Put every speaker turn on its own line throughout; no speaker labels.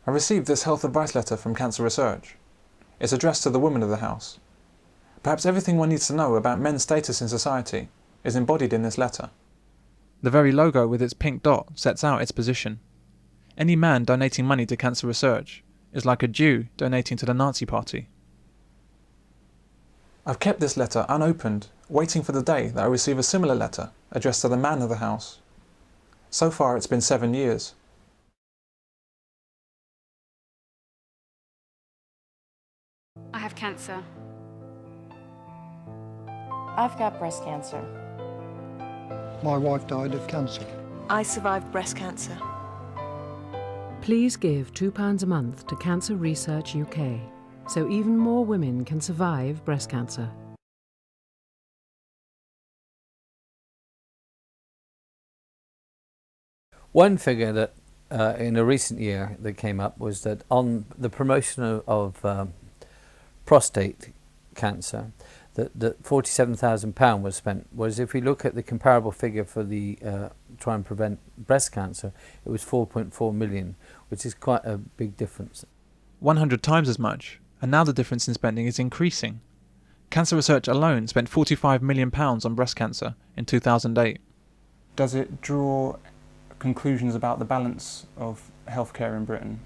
I received this health advice letter from Cancer Research. It's addressed to the women of the house. Perhaps everything one needs to know about men's status in society is embodied in this letter. The very logo with its pink dot sets out its position. Any man donating money to Cancer Research is like a Jew donating to the Nazi Party. I've kept this letter unopened, waiting for the day that I receive a similar letter addressed to the man of the house. So far it's been 7 years.
I have cancer.
I've got breast cancer.
My wife died of cancer.
I survived breast cancer.
Please give £2 a month to Cancer Research UK, so even more women can survive breast cancer.
One figure that in a recent year that came up was that on the promotion of prostate cancer, that £47,000 was spent, whereas if we look at the comparable figure for the try and prevent breast cancer, it was 4.4 million, which is quite a big difference.
100 times as much, and now the difference in spending is increasing. Cancer Research alone spent £45 million on breast cancer in 2008. Does it draw conclusions about the balance of healthcare in Britain?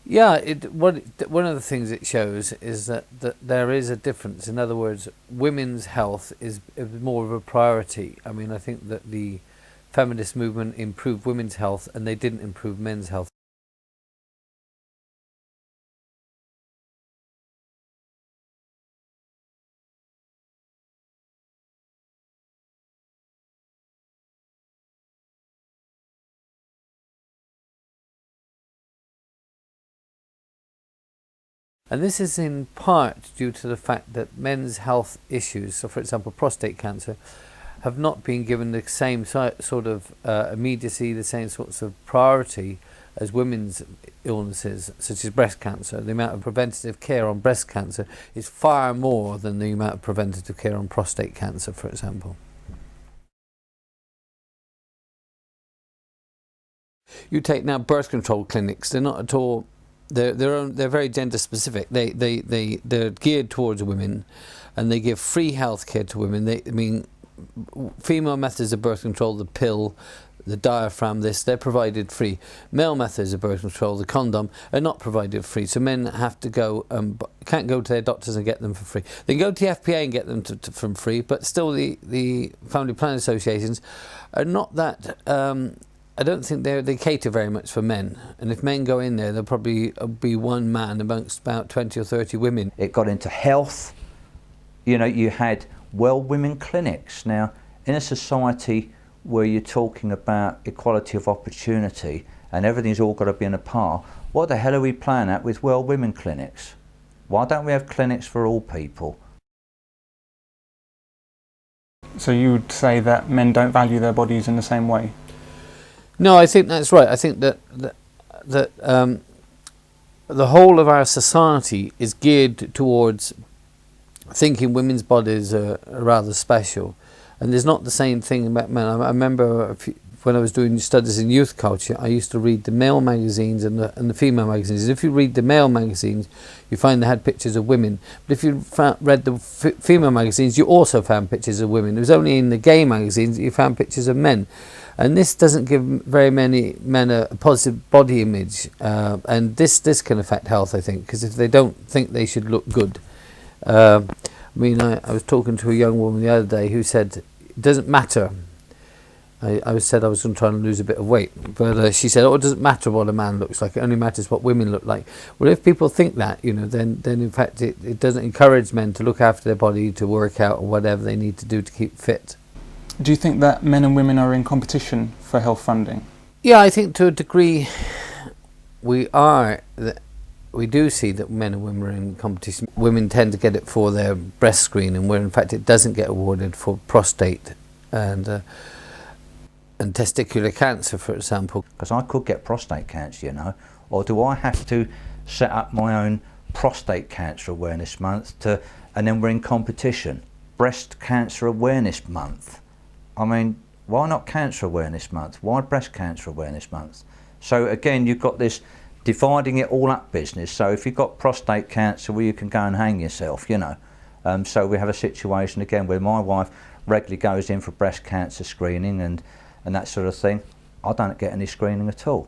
Yeah, one of the things it shows is that there is a difference. In other words, women's health is more of a priority. I mean, I think that the feminist movement improved women's health and they didn't improve men's health. And this is in part due to the fact that men's health issues, so for example prostate cancer, have not been given the same sort of immediacy, the same sorts of priority as women's illnesses such as breast cancer. The amount of preventative care on breast cancer is far more than the amount of preventative care on prostate cancer, for example. You take now birth control clinics, they're not at all they're very gender specific. They're geared towards women, and they give free health care to women. Female methods of birth control, the pill, the diaphragm, they're provided free. Male methods of birth control, the condom, are not provided free. So men have to go, can't go to their doctors and get them for free. They can go to the FPA and get them from free, but still the family planning associations are not that. I don't think they cater very much for men, and if men go in there, there'll probably be one man amongst about 20 or 30 women.
It got into health. You know, you had women clinics. Now, in a society where you're talking about equality of opportunity and everything's all got to be in a par, what the hell are we playing at with women clinics? Why don't we have clinics for all people?
So you would say that men don't value their bodies in the same way?
No, I think that's right. I think that the whole of our society is geared towards thinking women's bodies are rather special, and there's not the same thing about men. I remember when I was doing studies in youth culture, I used to read the male magazines and the female magazines. And if you read the male magazines, you find they had pictures of women. But if you read the female magazines, you also found pictures of women. It was only in the gay magazines that you found pictures of men. And this doesn't give very many men a positive body image, and this can affect health, I think, because if they don't think they should look good. I was talking to a young woman the other day who said it doesn't matter. I said I was going to try and lose a bit of weight, but she said, it doesn't matter what a man looks like, it only matters what women look like. Well, if people think that, then in fact it doesn't encourage men to look after their body, to work out or whatever they need to do to keep fit.
Do you think that men and women are in competition for health funding?
Yeah, I think to a degree we are. We do see that men and women are in competition. Women tend to get it for their breast screening, where in fact it doesn't get awarded for prostate and testicular cancer, for example.
Because I could get prostate cancer, or do I have to set up my own prostate cancer awareness month and then we're in competition? Breast cancer awareness month. I mean, why not cancer awareness month? Why breast cancer awareness month? So again, you've got this dividing it all up business. So if you've got prostate cancer, well, you can go and hang yourself, you know. So we have a situation again where my wife regularly goes in for breast cancer screening and that sort of thing. I don't get any screening at all.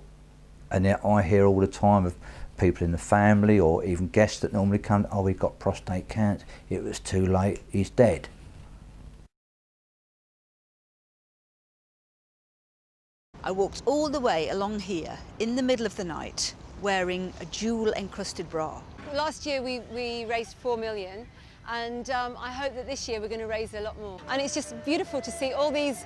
And yet I hear all the time of people in the family or even guests that normally come, oh, he got prostate cancer, it was too late, he's dead.
I walked all the way along here in the middle of the night wearing a jewel encrusted bra.
Last year we raised 4 million, and I hope that this year we're going to raise a lot more. And it's just beautiful to see all these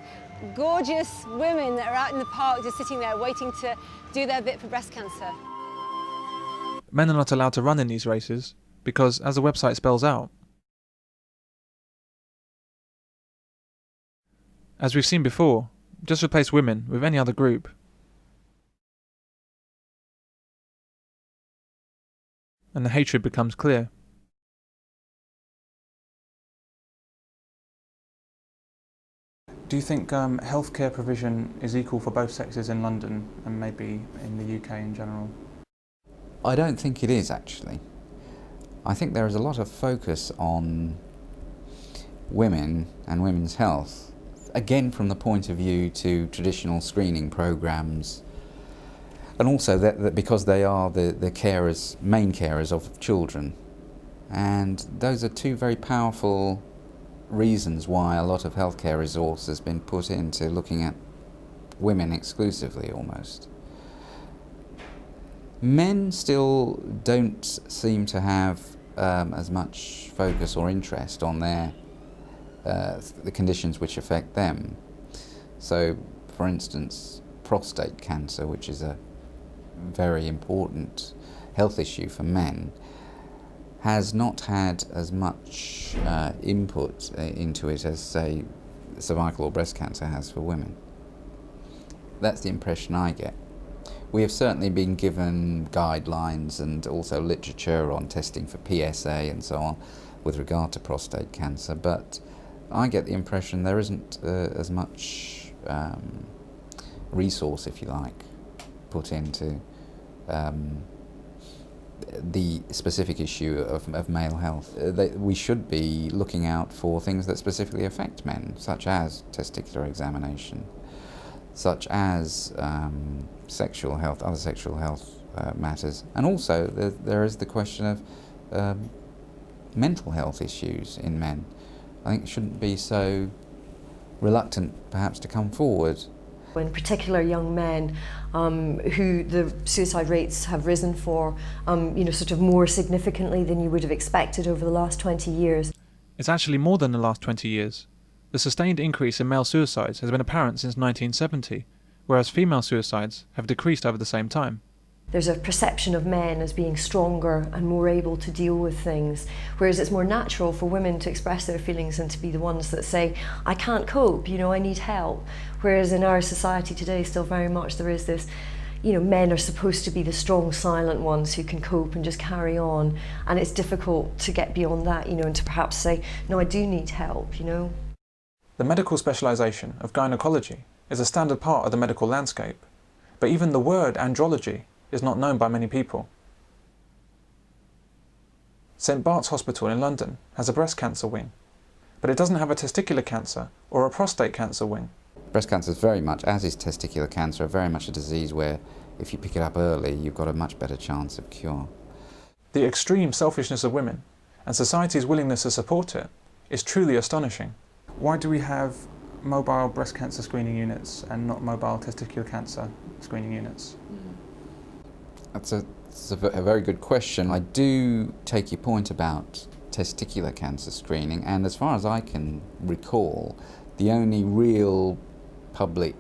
gorgeous women that are out in the park just sitting there waiting to do their bit for breast cancer.
Men are not allowed to run in these races because, as the website spells out, as we've seen before, just replace women with any other group. And the hatred becomes clear. Do you think healthcare provision is equal for both sexes in London and maybe in the UK in general?
I don't think it is, actually. I think there is a lot of focus on women and women's health, again from the point of view to traditional screening programs, and also that because they are the carers, main carers of children. And those are two very powerful reasons why a lot of healthcare resource has been put into looking at women exclusively, almost. Men still don't seem to have as much focus or interest on their the conditions which affect them. So, for instance, prostate cancer, which is a very important health issue for men, has not had as much input into it as, say, cervical or breast cancer has for women. That's the impression I get. We have certainly been given guidelines and also literature on testing for PSA and so on with regard to prostate cancer, but I get the impression there isn't as much resource, if you like, put into the specific issue of male health. We should be looking out for things that specifically affect men, such as testicular examination, such as sexual health, other sexual health matters, and also there is the question of mental health issues in men. I think it shouldn't be so reluctant, perhaps, to come forward.
In particular, young men who the suicide rates have risen for, sort of more significantly than you would have expected over the last 20 years.
It's actually more than the last 20 years. The sustained increase in male suicides has been apparent since 1970, whereas female suicides have decreased over the same time.
There's a perception of men as being stronger and more able to deal with things, whereas it's more natural for women to express their feelings and to be the ones that say, I can't cope, I need help. Whereas in our society today, still very much there is this, men are supposed to be the strong, silent ones who can cope and just carry on. And it's difficult to get beyond that, and to perhaps say, no, I do need help,
The medical specialisation of gynecology is a standard part of the medical landscape, but even the word andrology is not known by many people. St Bart's Hospital in London has a breast cancer wing, but it doesn't have a testicular cancer or a prostate cancer wing.
Breast cancer is very much, as is testicular cancer, very much a disease where if you pick it up early, you've got a much better chance of cure.
The extreme selfishness of women and society's willingness to support it is truly astonishing. Why do we have mobile breast cancer screening units and not mobile testicular cancer screening units?
That's a very good question. I do take your point about testicular cancer screening, and as far as I can recall, the only real public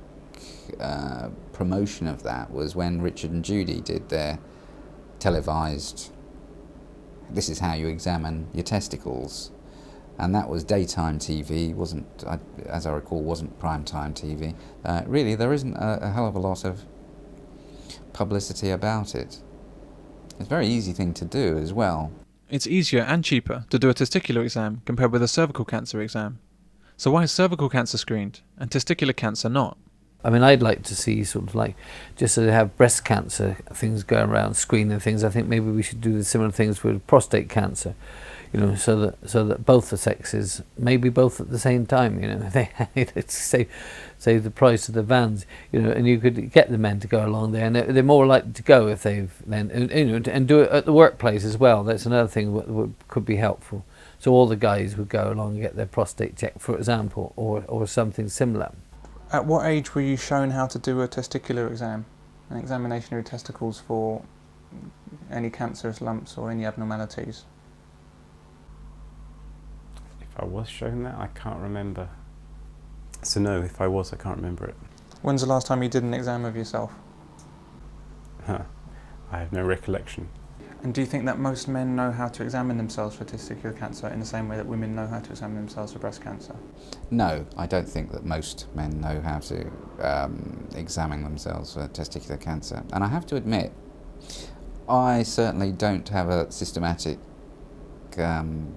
promotion of that was when Richard and Judy did their televised, this is how you examine your testicles. And that was daytime TV, as I recall, wasn't primetime TV. Really, there isn't a hell of a lot of publicity about it. It's a very easy thing to do as well.
It's easier and cheaper to do a testicular exam compared with a cervical cancer exam. So why is cervical cancer screened and testicular cancer not?
I mean, I'd like to see sort of like, just so they have breast cancer things going around, screening things. I think maybe we should do the similar things with prostate cancer, you know, so that both the sexes, maybe both at the same time, you know, they save the price of the vans, you know, and you could get the men to go along there, and they're more likely to go if they've then, you know, and do it at the workplace as well. That's another thing that could be helpful. So all the guys would go along and get their prostate checked, for example, or something similar.
At what age were you shown how to do a testicular exam, an examination of your testicles for any cancerous lumps or any abnormalities?
If I was shown that, I can't remember. So no, if I was, I can't remember it.
When's the last time you did an exam of yourself?
I have no recollection.
And do you think that most men know how to examine themselves for testicular cancer in the same way that women know how to examine themselves for breast cancer?
No, I don't think that most men know how to examine themselves for testicular cancer. And I have to admit, I certainly don't have a systematic kind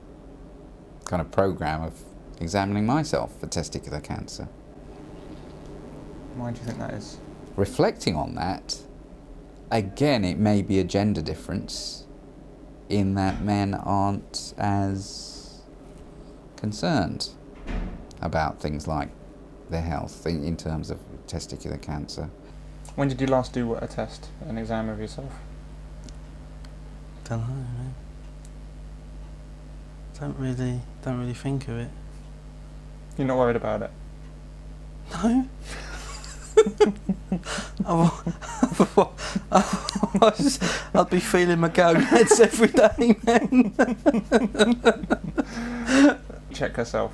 of program of examining myself for testicular cancer.
Why do you think that is?
Reflecting on that, again, it may be a gender difference in that men aren't as concerned about things like their health in terms of testicular cancer.
When did you last do a test, an exam of yourself?
Don't know, man. Don't really think of it.
You're not worried about it?
No. I'd be feeling my gonads every day, man.
Check herself.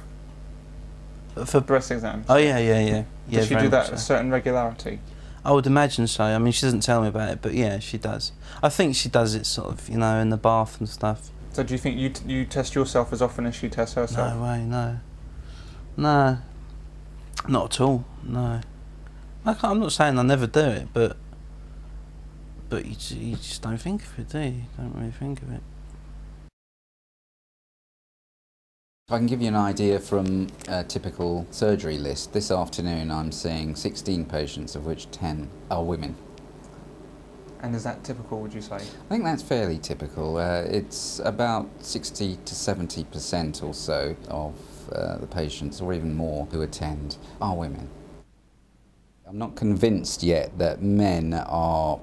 For
breast exams?
Oh yeah.
Does she do that at a certain regularity?
I would imagine so. I mean, she doesn't tell me about it, but yeah, she does. I think she does it sort of, you know, in the bath and stuff.
So do you think you test yourself as often as she tests herself?
No way, no. No. Not at all, no. I'm not saying I never do it, but you just don't think of it, do you? You don't really think of it.
I can give you an idea from a typical surgery list. This afternoon I'm seeing 16 patients, of which 10 are women.
And is that typical, would you say?
I think that's fairly typical. It's about 60 to 70% or so of the patients, or even more, who attend are women. I'm not convinced yet that men are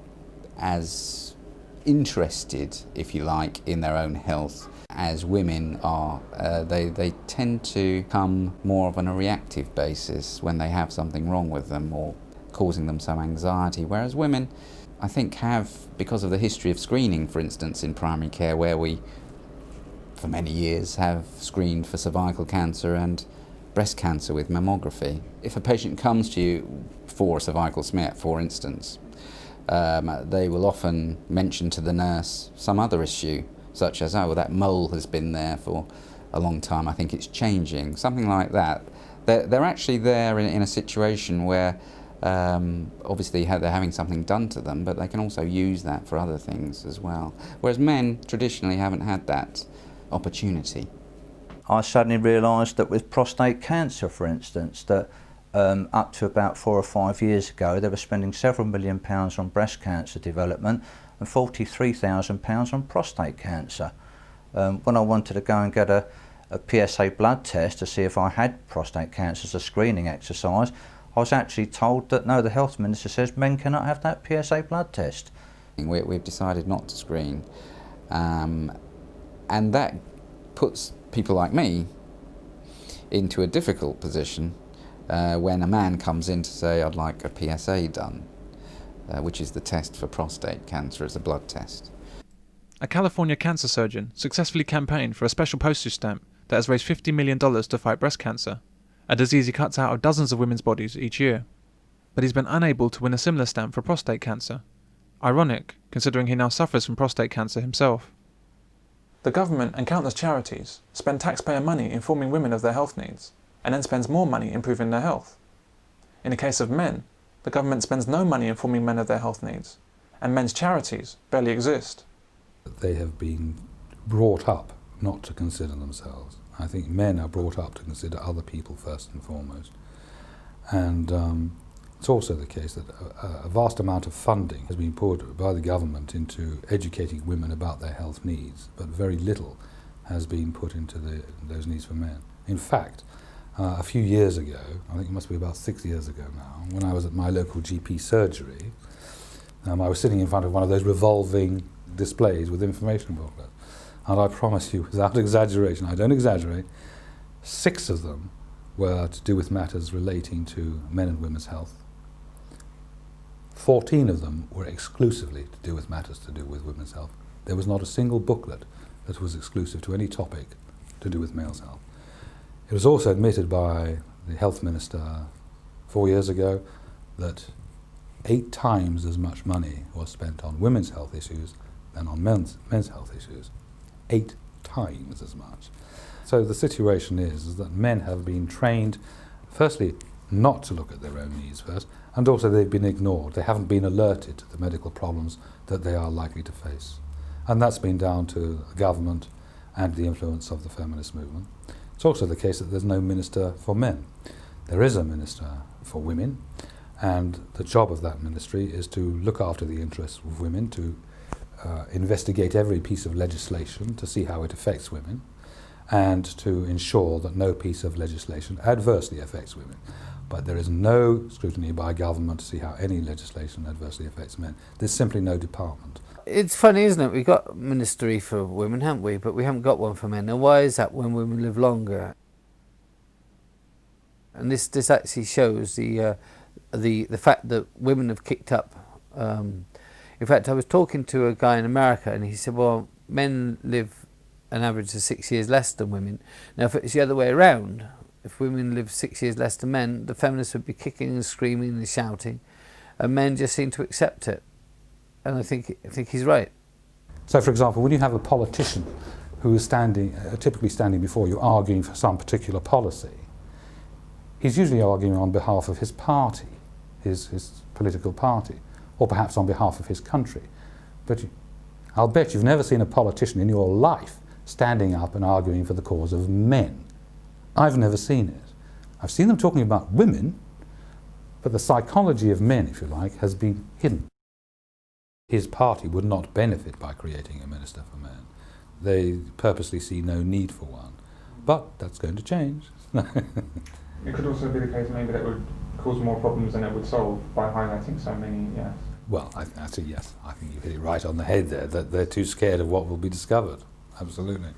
as interested, if you like, in their own health as women are. They tend to come more on a reactive basis when they have something wrong with them or causing them some anxiety, whereas women, I think, have, because of the history of screening, for instance, in primary care, where we, for many years, have screened for cervical cancer and breast cancer with mammography. If a patient comes to you for a cervical smear, for instance, they will often mention to the nurse some other issue, such as, oh, well, that mole has been there for a long time, I think it's changing, something like that. They're actually there in a situation where obviously they're having something done to them, but they can also use that for other things as well. Whereas men traditionally haven't had that opportunity.
I suddenly realised that with prostate cancer, for instance, that up to about 4 or 5 years ago, they were spending several £1 million on breast cancer development and £43,000 on prostate cancer. When I wanted to go and get a PSA blood test to see if I had prostate cancer as a screening exercise, I was actually told that no, the health minister says men cannot have that PSA blood test.
We've decided not to screen, and that puts people like me into a difficult position when a man comes in to say, I'd like a PSA done, which is the test for prostate cancer as a blood test.
A California cancer surgeon successfully campaigned for a special postage stamp that has raised $50 million to fight breast cancer, a disease he cuts out of dozens of women's bodies each year. But he's been unable to win a similar stamp for prostate cancer. Ironic, considering he now suffers from prostate cancer himself. The government and countless charities spend taxpayer money informing women of their health needs, and then spends more money improving their health. In the case of men, the government spends no money informing men of their health needs, and men's charities barely exist.
They have been brought up not to consider themselves. I think men are brought up to consider other people first and foremost. And It's also the case that a vast amount of funding has been poured by the government into educating women about their health needs, but very little has been put into those needs for men. In fact, a few years ago, I think it must be about 6 years ago now, when I was at my local GP surgery, I was sitting in front of one of those revolving displays with information booklets. And I promise you, without exaggeration, I don't exaggerate, 6 of them were to do with matters relating to men and women's health. 14 of them were exclusively to do with matters to do with women's health. There was not a single booklet that was exclusive to any topic to do with male's health. It was also admitted by the health minister 4 years ago that 8 times as much money was spent on women's health issues than on men's health issues. 8 times as much. So the situation is that men have been trained, firstly, not to look at their own needs first, and also they've been ignored. They haven't been alerted to the medical problems that they are likely to face. And that's been down to the government and the influence of the feminist movement. It's also the case that there's no minister for men. There is a minister for women, and the job of that ministry is to look after the interests of women, to investigate every piece of legislation to see how it affects women, and to ensure that no piece of legislation adversely affects women. But there is no scrutiny by government to see how any legislation adversely affects men. There's simply no department.
It's funny, isn't it? We've got a ministry for women, haven't we? But we haven't got one for men. Now, why is that when women live longer? And this actually shows the fact that women have kicked up. In fact, I was talking to a guy in America, and he said, well, men live an average of 6 years less than women. Now, if it's the other way around, if women live 6 years less than men, the feminists would be kicking and screaming and shouting, and men just seem to accept it. And I think he's right.
So, for example, when you have a politician who is typically standing before you arguing for some particular policy, he's usually arguing on behalf of his party, his political party, or perhaps on behalf of his country. But I'll bet you've never seen a politician in your life standing up and arguing for the cause of men. I've never seen it. I've seen them talking about women, but the psychology of men, if you like, has been hidden. His party would not benefit by creating a minister for men. They purposely see no need for one. But that's going to change.
It could also be the case maybe that would cause more problems than it would solve by highlighting so many, yes.
Well, actually, yes. I think you hit it right on the head there, that they're too scared of what will be discovered. Absolutely.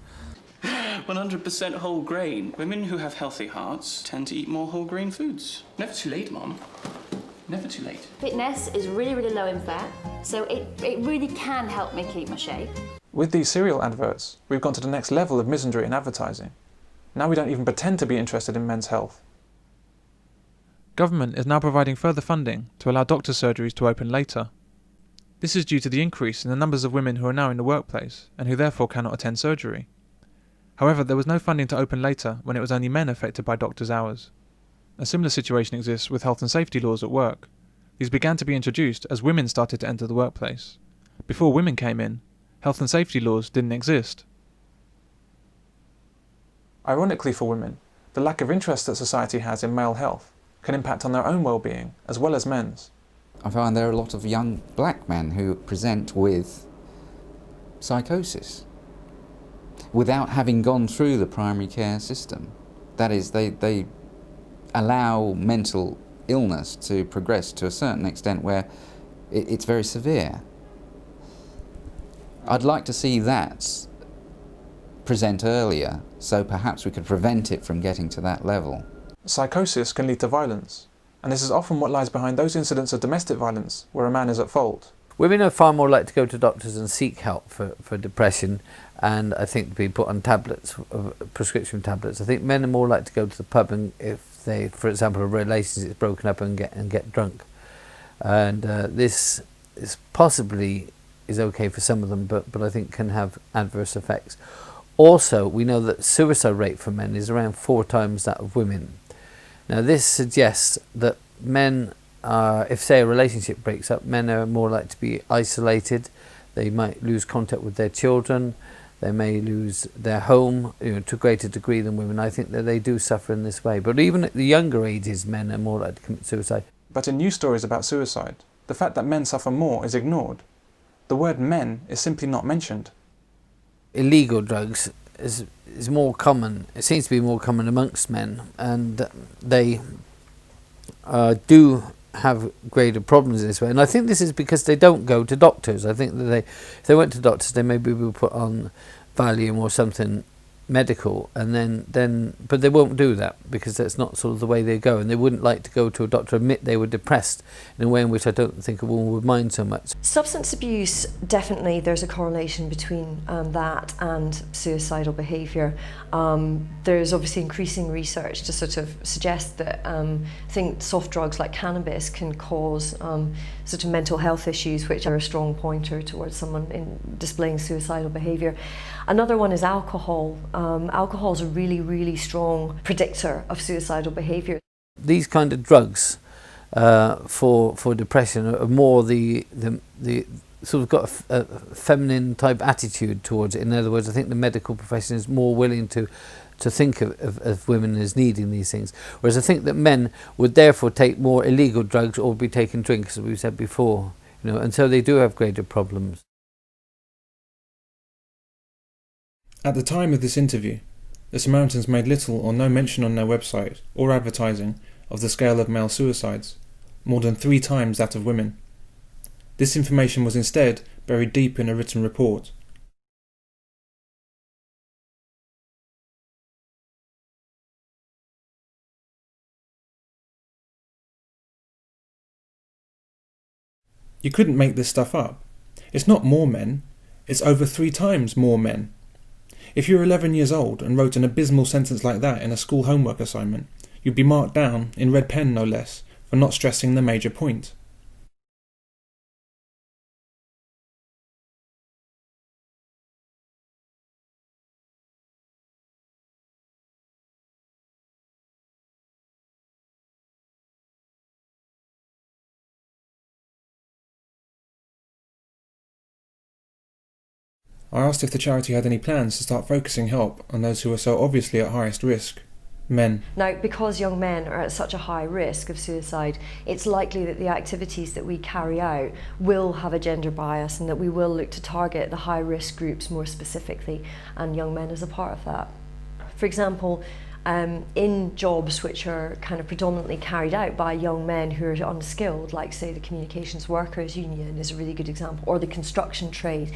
100% whole grain. Women who have healthy hearts tend to eat more whole grain foods. Never too late, Mom. Never too late.
Fitness is really, really low in fat, so it really can help me keep my shape.
With these cereal adverts, we've gone to the next level of misandry in advertising. Now we don't even pretend to be interested in men's health. Government is now providing further funding to allow doctor surgeries to open later. This is due to the increase in the numbers of women who are now in the workplace and who therefore cannot attend surgery. However, there was no funding to open later when it was only men affected by doctors' hours. A similar situation exists with health and safety laws at work. These began to be introduced as women started to enter the workplace. Before women came in, health and safety laws didn't exist. Ironically for women, the lack of interest that society has in male health can impact on their own well-being as well as men's.
I find there are a lot of young black men who present with psychosis without having gone through the primary care system. That is, they allow mental illness to progress to a certain extent where it's very severe. I'd like to see that present earlier, so perhaps we could prevent it from getting to that level.
Psychosis can lead to violence, and this is often what lies behind those incidents of domestic violence where a man is at fault.
Women are far more likely to go to doctors and seek help for depression, and I think be put on tablets, prescription tablets. I think men are more likely to go to the pub and if they, for example, a relationship is broken up and get drunk. And this is possibly is okay for some of them, but I think can have adverse effects. Also, we know that suicide rate for men is around 4 times that of women. Now, this suggests that men are, if say a relationship breaks up, men are more likely to be isolated. They might lose contact with their children. They may lose their home, to a greater degree than women. I think that they do suffer in this way. But even at the younger ages, men are more likely to commit suicide.
But in news stories about suicide, the fact that men suffer more is ignored. The word men is simply not mentioned.
Illegal drugs is more common. It seems to be more common amongst men, and they do have greater problems this way. And I think this is because they don't go to doctors. I think that if they went to doctors, they maybe would put on Valium or something medical, and then but they won't do that because that's not sort of the way they go, and they wouldn't like to go to a doctor, admit they were depressed in a way in which I don't think a woman would mind so much.
Substance abuse, definitely there's a correlation between that and suicidal behaviour. There's obviously increasing research to sort of suggest that I think soft drugs like cannabis can cause sort of mental health issues, which are a strong pointer towards someone in displaying suicidal behaviour. Another one is alcohol. Alcohol is a really, really strong predictor of suicidal behaviour.
These kind of drugs for depression are more the sort of got a feminine type attitude towards it. In other words, I think the medical profession is more willing to think of women as needing these things. Whereas I think that men would therefore take more illegal drugs or be taking drinks, as we said before, and so they do have greater problems.
At the time of this interview, the Samaritans made little or no mention on their website or advertising of the scale of male suicides, more than 3 times that of women. This information was instead buried deep in a written report. You couldn't make this stuff up. It's not more men, it's over 3 times more men. If you were 11 years old and wrote an abysmal sentence like that in a school homework assignment, you'd be marked down, in red pen no less, for not stressing the major point. I asked if the charity had any plans to start focusing help on those who are so obviously at highest risk, men.
Now, because young men are at such a high risk of suicide, it's likely that the activities that we carry out will have a gender bias and that we will look to target the high risk groups more specifically, and young men as a part of that. For example, in jobs which are kind of predominantly carried out by young men who are unskilled, like say the Communications Workers Union is a really good example, or the construction trade,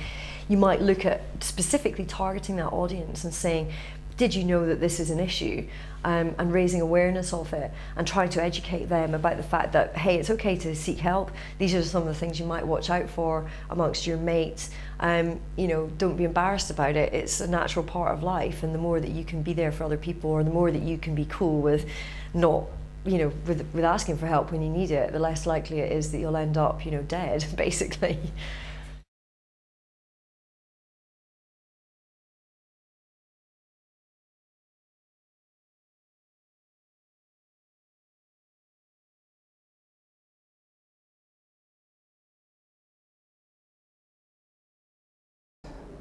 you might look at specifically targeting that audience and saying, did you know that this is an issue? And raising awareness of it and trying to educate them about the fact that, hey, it's okay to seek help. These are some of the things you might watch out for amongst your mates. Don't be embarrassed about it. It's a natural part of life, and the more that you can be there for other people, or the more that you can be cool with not, with asking for help when you need it, the less likely it is that you'll end up, dead, basically.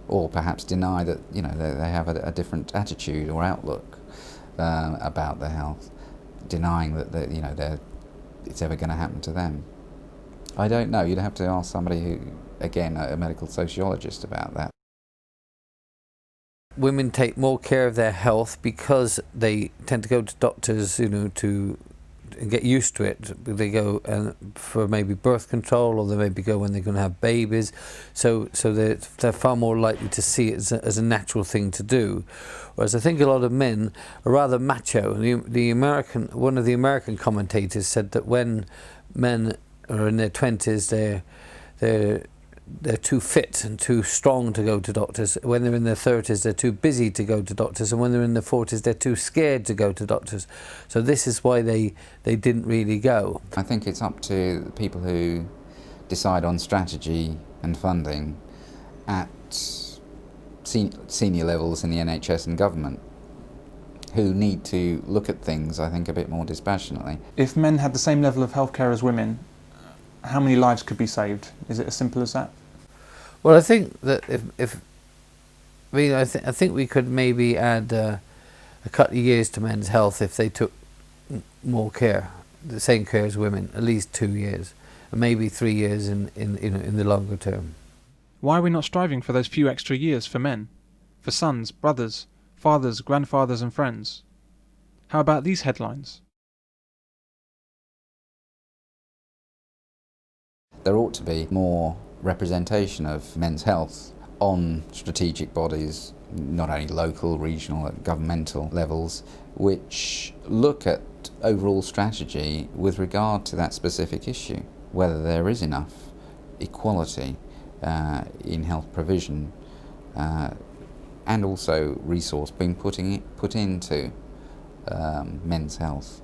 Or perhaps deny that they have a different attitude or outlook about their health, denying that it's ever going to happen to them. I don't know. You'd have to ask somebody who, again, a medical sociologist about that.
Women take more care of their health because they tend to go to doctors, to get used to it. They go for maybe birth control, or they maybe go when they're going to have babies. So they're far more likely to see it as a natural thing to do. Whereas I think a lot of men are rather macho. One of the American commentators said that when men are in their 20s, they're too fit and too strong to go to doctors. When they're in their 30s, they're too busy to go to doctors, and when they're in their 40s, they're too scared to go to doctors. So this is why they didn't really go.
I think it's up to people who decide on strategy and funding at senior levels in the NHS and government, who need to look at things, I think, a bit more dispassionately.
If men had the same level of healthcare as women, how many lives could be saved? Is it as simple as that?
Well, I think that I think we could maybe add a couple of years to men's health if they took more care. the same career as women, at least 2 years, and maybe 3 years in the longer term.
Why are we not striving for those few extra years for men? For sons, brothers, fathers, grandfathers and friends? How about these headlines?
There ought to be more representation of men's health on strategic bodies, not only local, regional, at governmental levels, which look at overall strategy with regard to that specific issue, whether there is enough equality in health provision and also resource being put into men's health.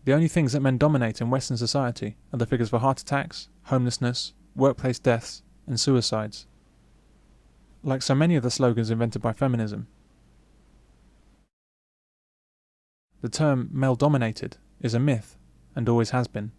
The only things that men dominate in Western society are the figures for heart attacks, homelessness, workplace deaths, and suicides. Like so many of the slogans invented by feminism, the term male-dominated is a myth and always has been.